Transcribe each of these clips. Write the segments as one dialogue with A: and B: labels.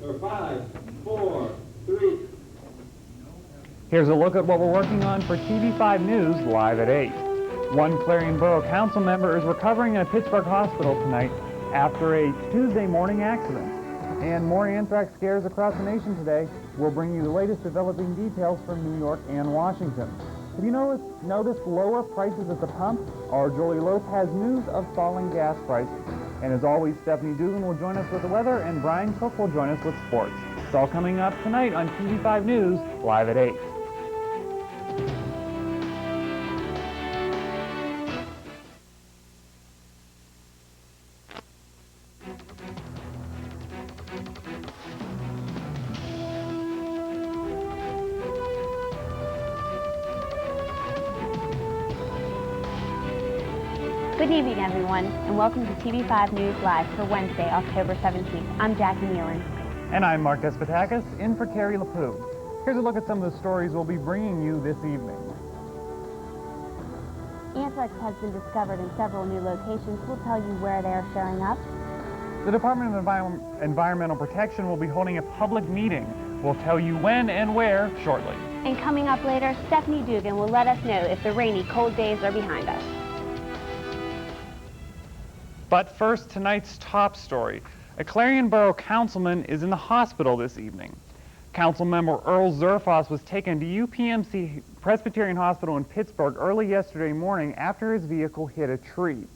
A: for 5, 4, 3.
B: Here's a look at what we're working on for TV5 News Live at 8. One Clarion Borough Council member is recovering in a Pittsburgh hospital tonight after a Tuesday morning accident. And more anthrax scares across the nation today. We'll bring you the latest developing details from New York and Washington. Have you noticed lower prices at the pump? Our Julie Lope has news of falling gas prices. And as always, Stephanie Dugan will join us with the weather, and Brian Cook will join us with sports. It's all coming up tonight on TV5 News, live at 8.
C: Good evening, everyone, and welcome to TV5 News Live for Wednesday, October 17th. I'm Jackie Nealon.
B: And I'm Mark Despotakis, in for Carrie LaPoo. Here's a look at some of the stories we'll be bringing you this evening.
C: Anthrax has been discovered in several new locations. We'll tell you where they are showing up.
B: The Department of Environmental Protection will be holding a public meeting. We'll tell you when and where shortly.
C: And coming up later, Stephanie Dugan will let us know if the rainy, cold days are behind us.
B: But first, tonight's top story. A Clarion Borough councilman is in the hospital this evening. Councilmember Earl Zerfoss was taken to UPMC Presbyterian Hospital in Pittsburgh early yesterday morning after his vehicle hit a tree.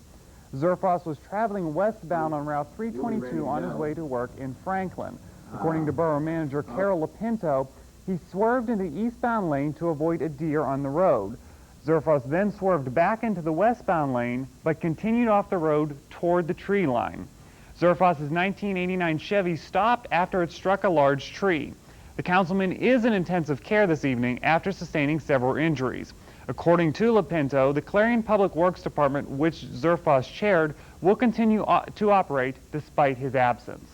B: Zerfoss was traveling westbound on Route 322 on his way to work in Franklin. According to Borough Manager Carol Lapinto, he swerved into the eastbound lane to avoid a deer on the road. Zerfoss then swerved back into the westbound lane, but continued off the road toward the tree line. Zerfoss's 1989 Chevy stopped after it struck a large tree. The councilman is in intensive care this evening after sustaining several injuries. According to Lapinto, the Clarion Public Works Department, which Zerfoss chaired, will continue to operate despite his absence.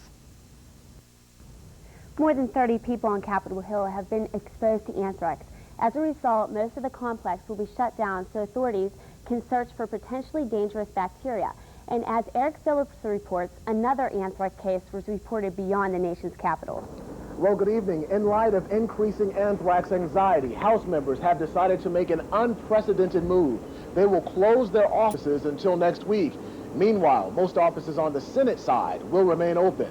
C: More than 30 people on Capitol Hill have been exposed to anthrax. As a result, most of the complex will be shut down so authorities can search for potentially dangerous bacteria. And as Eric Phillips reports, another anthrax case was reported beyond the nation's capital.
D: Well, good evening. In light of increasing anthrax anxiety, House members have decided to make an unprecedented move. They will close their offices until next week. Meanwhile, most offices on the Senate side will remain open.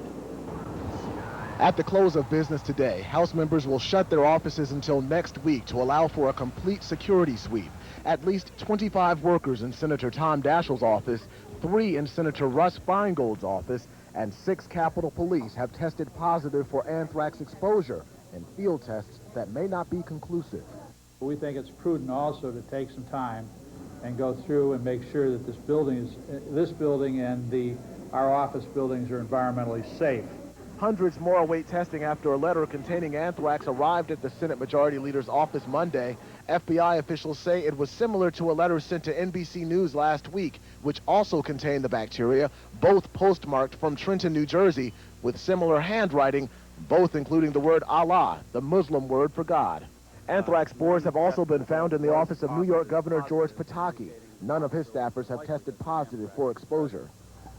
D: At the close of business today, House members will shut their offices until next week to allow for a complete security sweep. At least 25 workers in Senator Tom Daschle's office, 3 in Senator Russ Feingold's office, and 6 Capitol Police have tested positive for anthrax exposure in field tests that may not be conclusive.
E: We think it's prudent also to take some time and go through and make sure that this building and our office buildings are environmentally safe.
D: Hundreds more await testing after a letter containing anthrax arrived at the Senate Majority Leader's office Monday. FBI officials say it was similar to a letter sent to NBC News last week, which also contained the bacteria, both postmarked from Trenton, New Jersey, with similar handwriting, both including the word Allah, the Muslim word for God. Anthrax spores have also been found in the office of New York Governor George Pataki. None of his staffers have tested positive for exposure.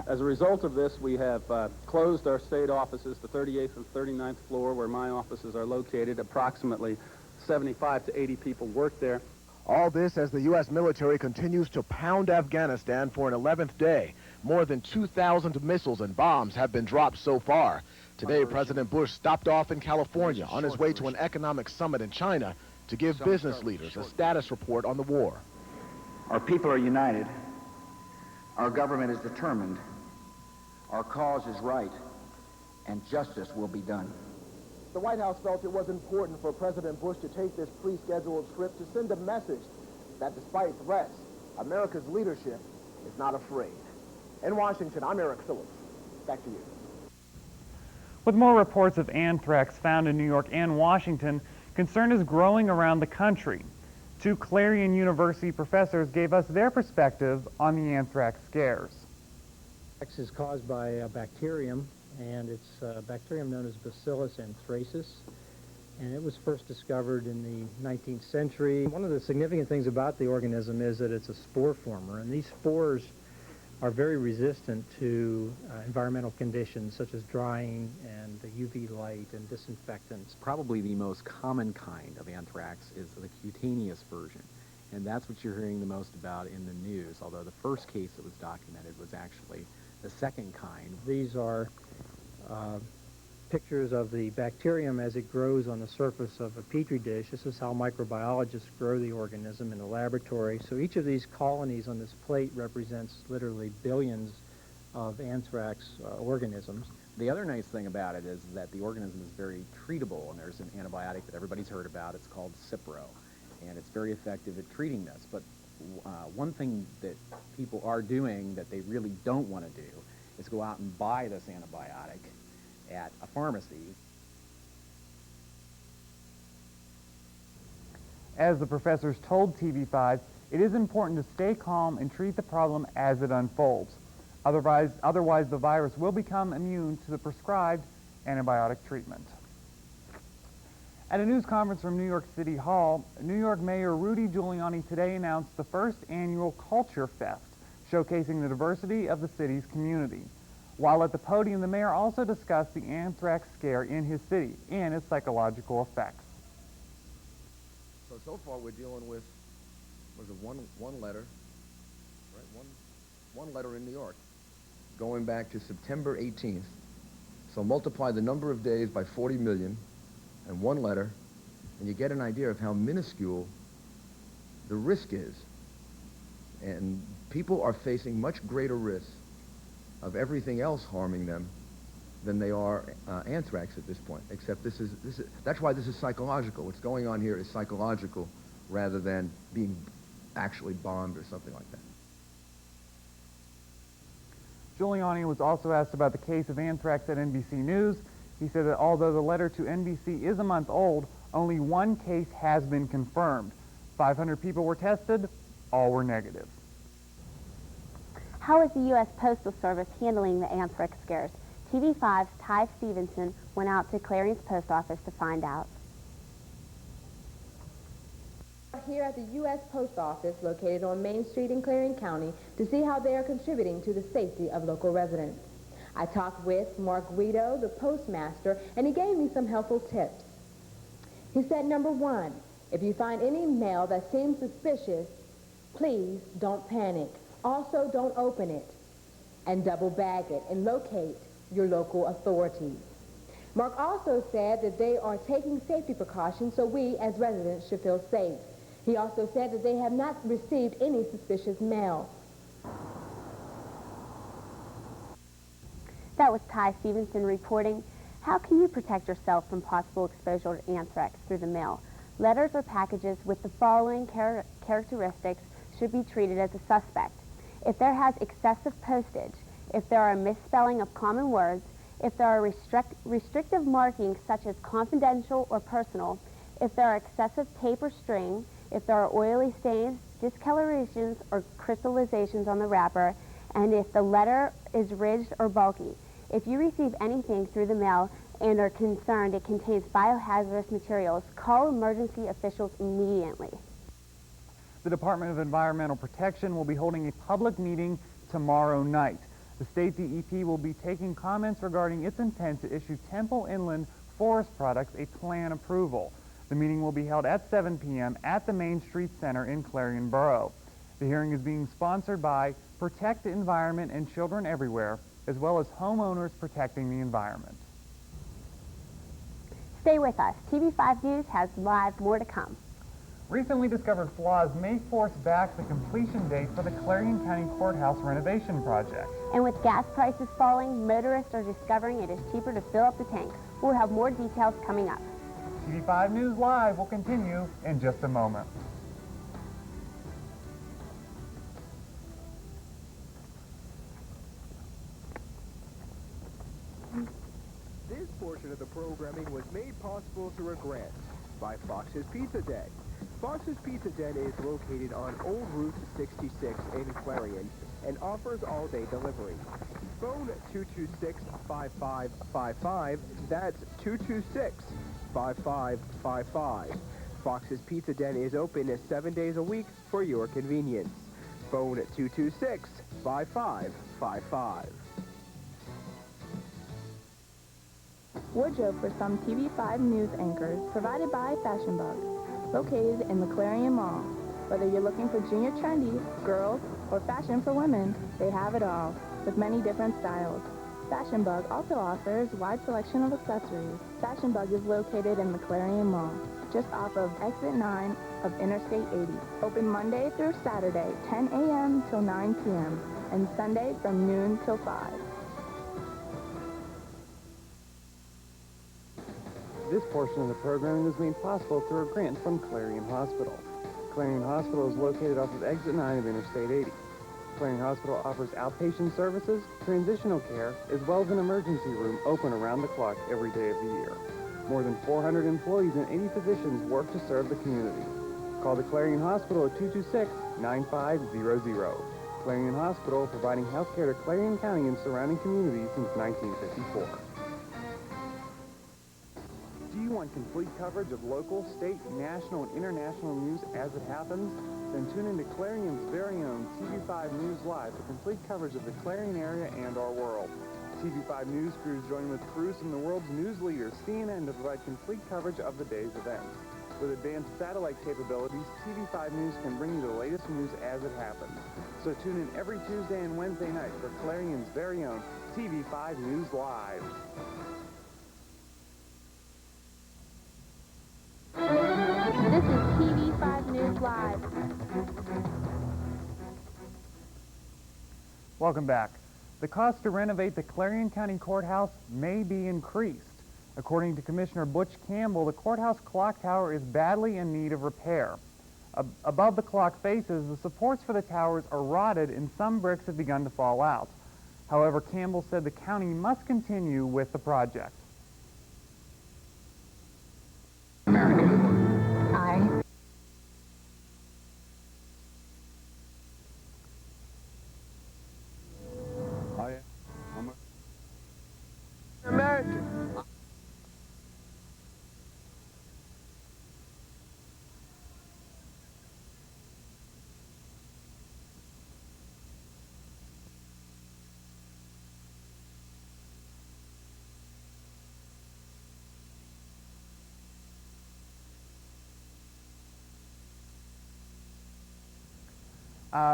F: As a result of this, we have closed our state offices, the 38th and 39th floor, where my offices are located. Approximately 75 to 80 people work there.
D: All this as the U.S. military continues to pound Afghanistan for an 11th day. More than 2,000 missiles and bombs have been dropped so far. Today, President Bush stopped off in California on his way to an economic summit in China to give business leaders a status report on the war.
G: Our people are united. Our government is determined. Our cause is right, and justice will be done.
D: The White House felt it was important for President Bush to take this pre-scheduled trip to send a message that despite threats, America's leadership is not afraid. In Washington, I'm Eric Phillips. Back to you.
B: With more reports of anthrax found in New York and Washington, concern is growing around the country. 2 Clarion University professors gave us their perspective on the anthrax scares.
H: Anthrax is caused by a bacterium, and it's a bacterium known as Bacillus anthracis, and it was first discovered in the 19th century. One of the significant things about the organism is that it's a spore former, and these spores are very resistant to environmental conditions such as drying and UV light and disinfectants.
I: Probably the most common kind of anthrax is the cutaneous version, and that's what you're hearing the most about in the news, although the first case that was documented was actually the second kind.
H: These are pictures of the bacterium as it grows on the surface of a petri dish. This is how microbiologists grow the organism in the laboratory. So each of these colonies on this plate represents literally billions of anthrax organisms.
I: The other nice thing about it is that the organism is very treatable, and there's an antibiotic that everybody's heard about. It's called Cipro, and it's very effective at treating this. But one thing that people are doing that they really don't want to do is go out and buy this antibiotic at a pharmacy.
B: As the professors told TV5, it is important to stay calm and treat the problem as it unfolds. Otherwise, the virus will become immune to the prescribed antibiotic treatment. At a news conference from New York City Hall, New York Mayor Rudy Giuliani today announced the first annual Culture Fest, showcasing the diversity of the city's community. While at the podium, the mayor also discussed the anthrax scare in his city and its psychological effects.
J: So far we're dealing with, was it one letter, right? One letter in New York, going back to September 18th. So multiply the number of days by 40 million and one letter, and you get an idea of how minuscule the risk is. And people are facing much greater risks of everything else harming them than they are anthrax at this point, except that's why this is psychological. What's going on here is psychological rather than being actually bombed or something like that.
B: Giuliani was also asked about the case of anthrax at NBC News. He said that although the letter to NBC is a month old, only one case has been confirmed. 500 people were tested, all were negative.
C: How is the U.S. Postal Service handling the anthrax scares? TV5's Ty Stevenson went out to Clarion's post office to find out.
K: Here at the U.S. Post Office, located on Main Street in Clarion County, to see how they are contributing to the safety of local residents. I talked with Mark Guido, the postmaster, and he gave me some helpful tips. He said, number one, if you find any mail that seems suspicious, please don't panic. Also, don't open it, and double bag it and locate your local authorities. Mark also said that they are taking safety precautions so we as residents should feel safe. He also said that they have not received any suspicious mail.
C: That was Ty Stevenson reporting. How can you protect yourself from possible exposure to anthrax through the mail? Letters or packages with the following characteristics should be treated as a suspect. If there has excessive postage, if there are misspelling of common words, if there are restrictive markings such as confidential or personal, if there are excessive tape or string, if there are oily stains, discolorations, or crystallizations on the wrapper, and if the letter is ridged or bulky. If you receive anything through the mail and are concerned it contains biohazardous materials, call emergency officials immediately.
B: The Department of Environmental Protection will be holding a public meeting tomorrow night. The state DEP will be taking comments regarding its intent to issue Temple Inland Forest Products a plan approval. The meeting will be held at 7 p.m. at the Main Street Center in Clarion Borough. The hearing is being sponsored by Protect the Environment and Children Everywhere, as well as homeowners protecting the environment.
C: Stay with us. TV5 News has live more to come.
B: Recently discovered flaws may force back the completion date for the Clarion County Courthouse renovation project.
C: And with gas prices falling, motorists are discovering it is cheaper to fill up the tank. We'll have more details coming up.
B: TV5 News Live will continue in just a moment.
L: This portion of the programming was made possible through a grant by Fox's Pizza Den. Fox's Pizza Den is located on Old Route 66 in Clarion and offers all-day delivery. Phone 226-5555. That's 226-5555. Fox's Pizza Den is open 7 days a week for your convenience. Phone at 226-5555.
M: Wardrobe for some TV5 news anchors, provided by Fashion Bug, located in the Clarion Mall. Whether you're looking for junior trendy, girls, or fashion for women, they have it all, with many different styles. Fashion Bug also offers a wide selection of accessories. Fashion Bug is located in the Clarion Mall, just off of Exit 9 of Interstate 80. Open Monday through Saturday, 10 a.m. till 9 p.m., and Sunday from noon till 5.
B: This portion of the programming was made possible through a grant from Clarion Hospital. Clarion Hospital is located off of Exit 9 of Interstate 80. Clarion Hospital offers outpatient services, transitional care, as well as an emergency room open around the clock every day of the year. More than 400 employees and 80 physicians work to serve the community. Call the Clarion Hospital at 226-9500. Clarion Hospital, providing health care to Clarion County and surrounding communities since 1954. Do you want complete coverage of local, state, national, and international news as it happens? Then tune into Clarion's very own TV5 News Live for complete coverage of the Clarion area and our world. TV5 News crews join with crews from the world's news leaders, CNN, to provide complete coverage of the day's events. With advanced satellite capabilities, TV5 News can bring you the latest news as it happens. So tune in every Tuesday and Wednesday night for Clarion's very own TV5 News Live.
C: This is TV5 News Live.
B: Welcome back. The cost to renovate the Clarion County Courthouse may be increased. According to Commissioner Butch Campbell, the courthouse clock tower is badly in need of repair. Above the clock faces, the supports for the towers are rotted and some bricks have begun to fall out. However, Campbell said the county must continue with the project.
M: I.
A: I'm
L: American.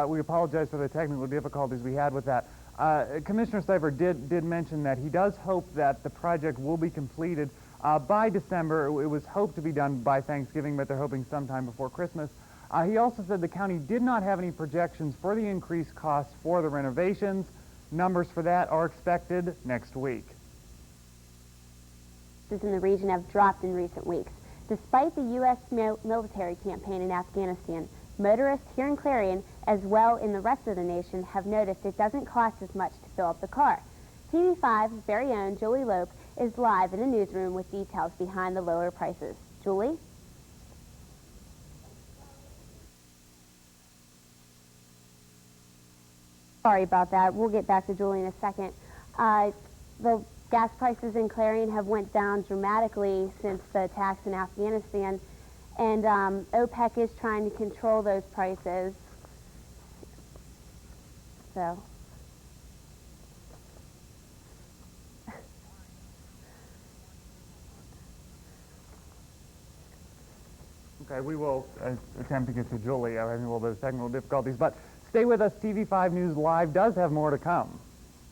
B: We apologize for the technical difficulties we had with that. Commissioner Cipher did mention that he does hope that the project will be completed by December. It was hoped to be done by Thanksgiving, but they're hoping sometime before Christmas. He also said the county did not have any projections for the increased costs for the renovations. Numbers for that are expected next week.
C: In the region have dropped in recent weeks. Despite the U.S. military campaign in Afghanistan, motorists here in Clarion, as well in the rest of the nation, have noticed it doesn't cost as much to fill up the car. TV5's very own Julie Lope is live in the newsroom with details behind the lower prices. Julie? Sorry about that. We'll get back to Julie in a second. The gas prices in Clarion have went down dramatically since the attacks in Afghanistan, and OPEC is trying to control those prices. So.
B: Okay, we will attempt to get to Julie. I having a little bit of technical difficulties, but stay with us. TV5 News Live does have more to come.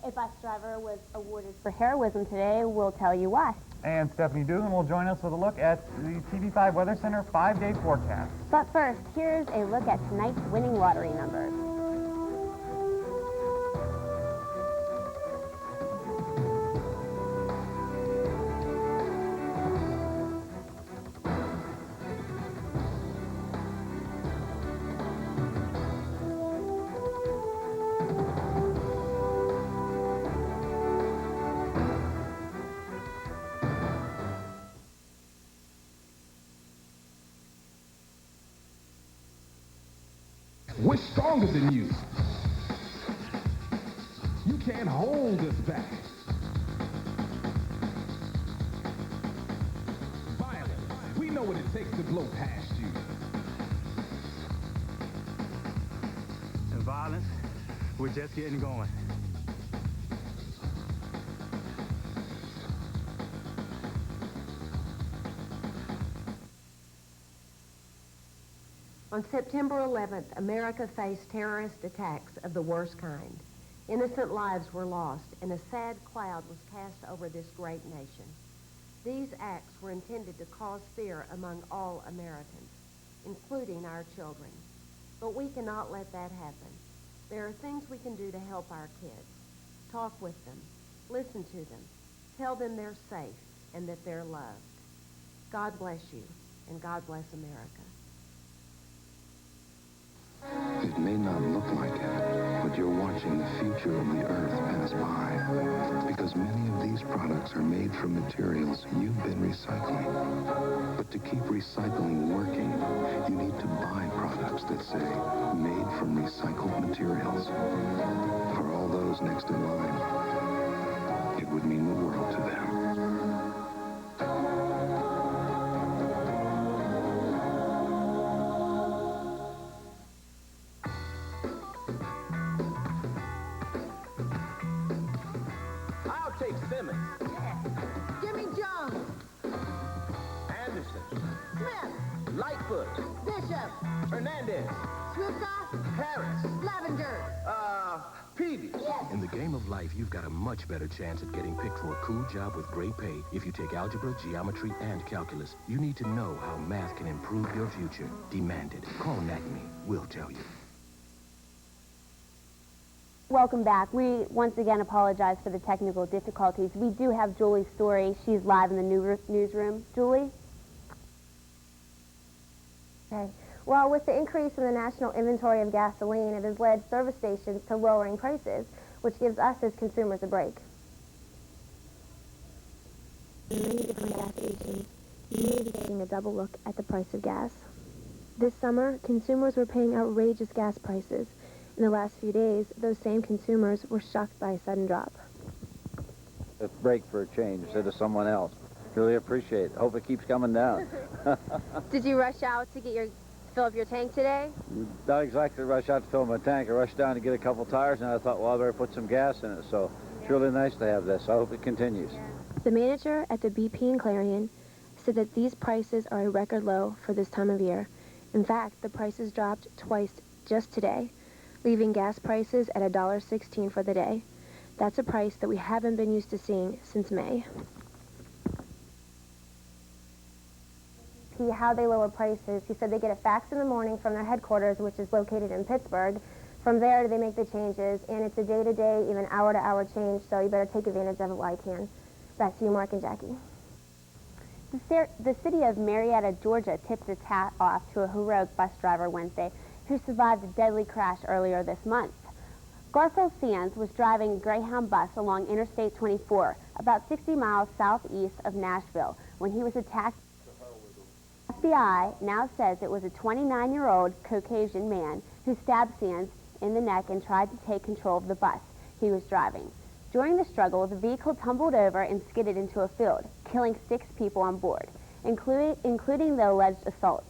C: A bus driver was awarded for heroism today. We'll tell you why.
B: And Stephanie Dugan will join us with a look at the TV5 Weather Center 5-day forecast.
C: But first, here's a look at tonight's winning lottery numbers.
N: We're stronger than you. You can't hold us back. Violence, we know what it takes to blow past you.
O: We're just getting going.
P: On September 11th, America faced terrorist attacks of the worst kind. Innocent lives were lost, and a sad cloud was cast over this great nation. These acts were intended to cause fear among all Americans, including our children. But we cannot let that happen. There are things we can do to help our kids. Talk with them, listen to them, tell them they're safe and that they're loved. God bless you, and God bless America.
Q: It may not look like it, but you're watching the future of the Earth pass by. Because many of these products are made from materials you've been recycling. But to keep recycling working, you need to buy products that say, made from recycled materials. For all those next in line, it would mean the world to them.
R: Simmons.
S: Yeah. Jimmy Jones.
R: Anderson.
S: Smith.
R: Lightfoot.
S: Bishop.
R: Hernandez.
S: Swifka.
R: Harris.
S: Lavender.
R: Peavy.
S: Yes.
T: In the game of life, you've got a much better chance at getting picked for a cool job with great pay if you take algebra, geometry, and calculus. You need to know how math can improve your future. Demand it. Call Acme. We'll tell you.
C: Welcome back. We once again apologize for the technical difficulties. We do have Julie's story. She's live in the newsroom. Julie?
U: Okay. Well, with the increase in the national inventory of gasoline, it has led service stations to lowering prices, which gives us as consumers a break. Many different gas stations, you may be taking a double look at the price of gas. This summer, consumers were paying outrageous gas prices. In the last few days, those same consumers were shocked by a sudden drop.
V: A break for a change instead of someone else. Really appreciate it. Hope it keeps coming down.
U: Did you rush out to fill up your tank today?
V: Not exactly rush out to fill my tank. I rushed down to get a couple tires, and I thought, well, I better put some gas in it. So it's really nice to have this. I hope it continues.
U: The manager at the BP in Clarion said that these prices are a record low for this time of year. In fact, the prices dropped twice just today, leaving gas prices at $1.16 for the day. That's a price that we haven't been used to seeing since May. How they lower prices, he said they get a fax in the morning from their headquarters, which is located in Pittsburgh. From there, they make the changes, and it's a day-to-day, even hour-to-hour change, so you better take advantage of it while you can. Back to you, Mark and Jackie.
C: The city of Marietta, Georgia, tipped its hat off to a heroic bus driver Wednesday who survived a deadly crash earlier this month. Garfield Sands was driving a Greyhound bus along Interstate 24, about 60 miles southeast of Nashville, when he was attacked. The FBI now says it was a 29-year-old Caucasian man who stabbed Sands in the neck and tried to take control of the bus he was driving. During the struggle, the vehicle tumbled over and skidded into a field, killing 6 people on board, including the alleged assault.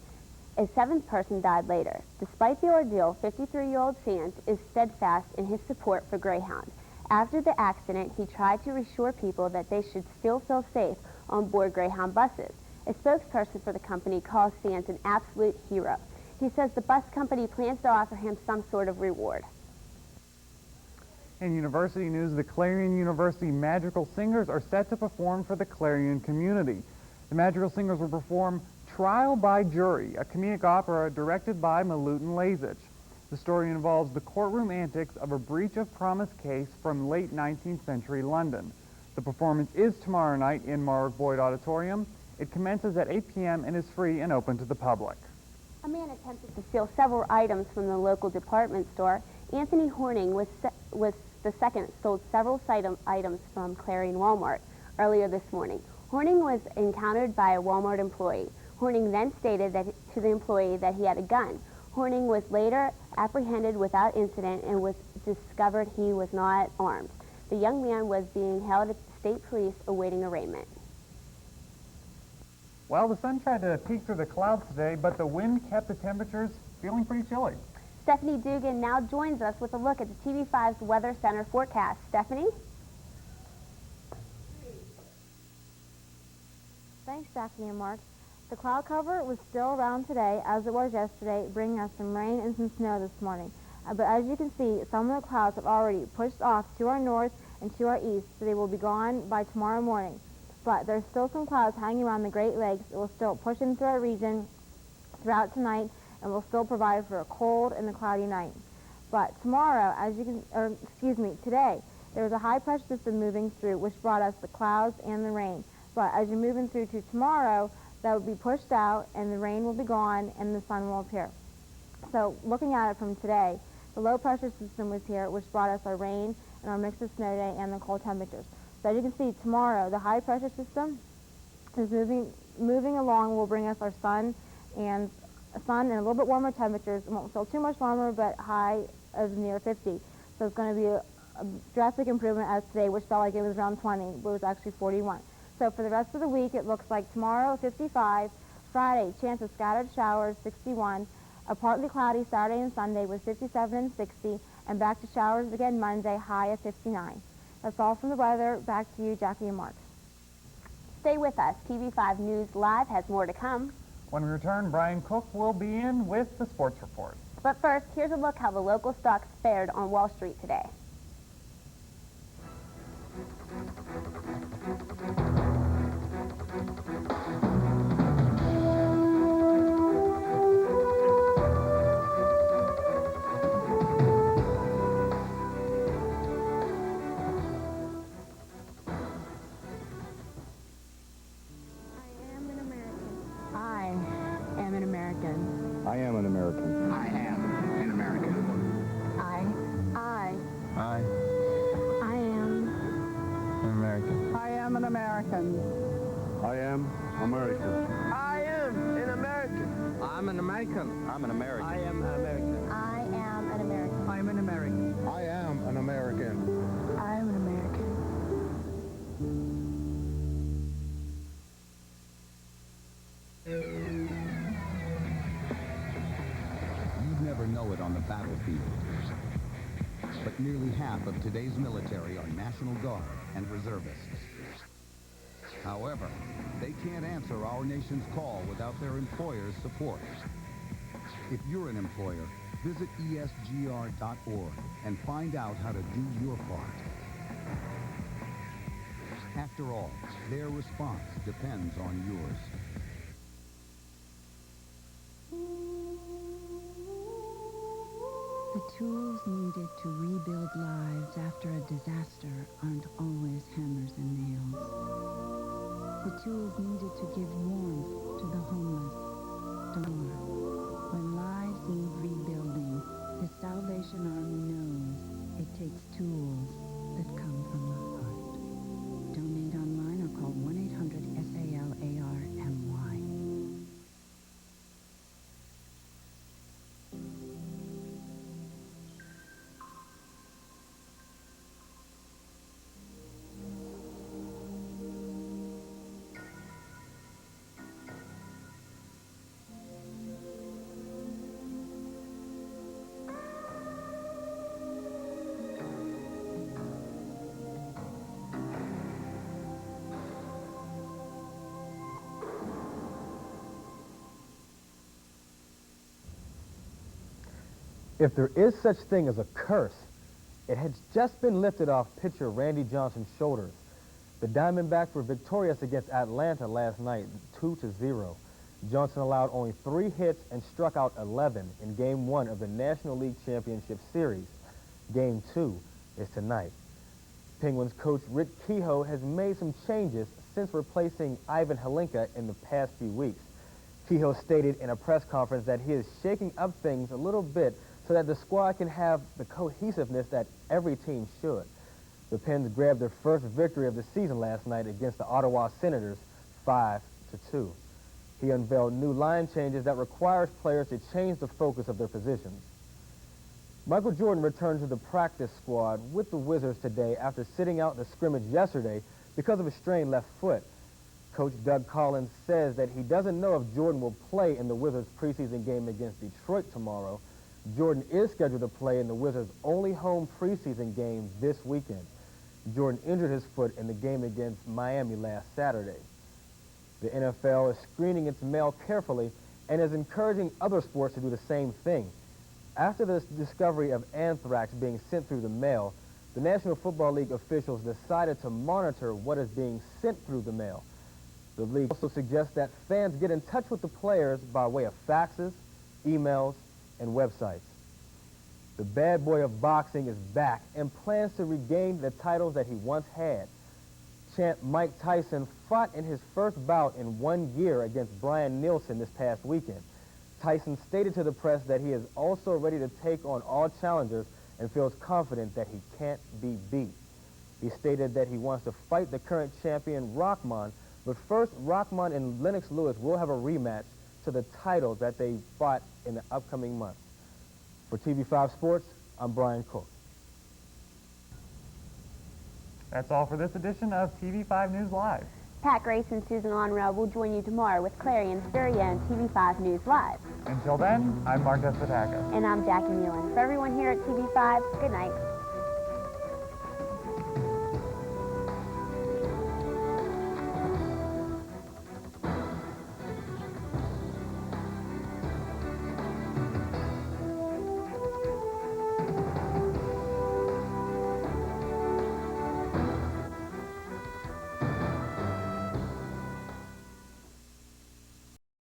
C: A 7th person died later. Despite the ordeal, 53-year-old Sands is steadfast in his support for Greyhound. After the accident, he tried to reassure people that they should still feel safe on board Greyhound buses. A spokesperson for the company calls Sands an absolute hero. He says the bus company plans to offer him some sort of reward.
B: In university news, the Clarion University Magical Singers are set to perform for the Clarion community. The Magical Singers will perform Trial by Jury, a comedic opera directed by Milutin Lazic. The story involves the courtroom antics of a breach of promise case from late 19th century London. The performance is tomorrow night in Mark Boyd Auditorium. It commences at 8 p.m. and is free and open to the public.
C: A man attempted to steal several items from the local department store. Anthony Horning was the second stole several items from Clarion Walmart earlier this morning. Horning was encountered by a Walmart employee. Horning then stated to the employee that he had a gun. Horning was later apprehended without incident and was discovered he was not armed. The young man was being held at the state police awaiting arraignment.
B: Well, the sun tried to peek through the clouds today, but the wind kept the temperatures feeling pretty chilly.
C: Stephanie Dugan now joins us with a look at the TV5's Weather Center forecast. Stephanie?
E: Thanks, Jackie and Mark. The cloud cover was still around today, as it was yesterday, bringing us some rain and some snow this morning. But as you can see, some of the clouds have already pushed off to our north and to our east, so they will be gone by tomorrow morning. But there's still some clouds hanging around the Great Lakes. It will still push into our region throughout tonight and will still provide for a cold and a cloudy night. But tomorrow, today, there was a high pressure system moving through, which brought us the clouds and the rain. But as you're moving through to tomorrow, that will be pushed out and the rain will be gone and the sun will appear. So looking at it from today, the low pressure system was here, which brought us our rain and our mix of snow day and the cold temperatures. So as you can see, tomorrow the high pressure system is moving along, will bring us our sun and a little bit warmer temperatures. It won't feel too much warmer, but high of near 50. So it's going to be a drastic improvement as today, which felt like it was around 20, but it was actually 41. So for the rest of the week, it looks like tomorrow 55, Friday chance of scattered showers 61, a partly cloudy Saturday and Sunday with 57 and 60, and back to showers again Monday, high of 59. That's all from the weather. Back to you, Jackie and Mark.
C: Stay with us. TV5 News Live has more to come.
B: When we return, Brian Cook will be in with the sports report.
C: But first, here's a look how the local stocks fared on Wall Street today.
O: I am an American.
G: I am an American.
O: I
A: am an American.
O: I am an American.
A: I am American.
R: I am an American.
W: I'm an American.
O: I'm an American.
W: I am an American.
C: I am an American.
W: I'm an American.
J: I am an American.
M: I'm an American.
X: You'd never know it on the battlefield, but nearly half of today's military are National Guard and reservists. However, they can't answer our nation's call without their employer's support. If you're an employer, visit esgr.org and find out how to do your part. After all, their response depends on yours.
Y: The tools needed to rebuild lives after a disaster aren't always hammers and nails. The tools needed to give warmth to the homeless don't work. When lives need rebuilding, the Salvation Army knows it takes tools that come from the heart. Donate online or call 1-800-SALARMY.
D: If there is such thing as a curse, it had just been lifted off pitcher Randy Johnson's shoulders. The Diamondbacks were victorious against Atlanta last night, 2-0. Johnson allowed only 3 hits and struck out 11 in Game 1 of the National League Championship Series. Game 2 is tonight. Penguins coach Rick Kehoe has made some changes since replacing Ivan Hlinka in the past few weeks. Kehoe stated in a press conference that he is shaking up things a little bit so that the squad can have the cohesiveness that every team should. The Pens grabbed their first victory of the season last night against the Ottawa Senators, 5-2. He unveiled new line changes that requires players to change the focus of their positions. Michael Jordan returned to the practice squad with the Wizards today after sitting out the scrimmage yesterday because of a strained left foot. Coach Doug Collins says that he doesn't know if Jordan will play in the Wizards' preseason game against Detroit tomorrow. Jordan is scheduled to play in the Wizards' only home preseason game this weekend. Jordan injured his foot in the game against Miami last Saturday. The NFL is screening its mail carefully and is encouraging other sports to do the same thing. After the discovery of anthrax being sent through the mail, the National Football League officials decided to monitor what is being sent through the mail. The league also suggests that fans get in touch with the players by way of faxes, emails, and websites. The bad boy of boxing is back and plans to regain the titles that he once had. Champ Mike Tyson fought in his first bout in 1 year against Brian Nielsen this past weekend. Tyson stated to the press that he is also ready to take on all challengers and feels confident that he can't be beat. He stated that he wants to fight the current champion Rahman, but first Rahman and Lennox Lewis will have a rematch to the title that they fought in the upcoming months. For TV5 Sports, I'm Brian Cook.
B: That's all for this edition of TV5 News Live.
C: Pat Grace and Susan Lonrell will join you tomorrow with Clarion's very own TV5 News Live.
B: Until then, I'm Mark Despotaka.
C: And I'm Jackie Nealon. For everyone here at TV5, good night.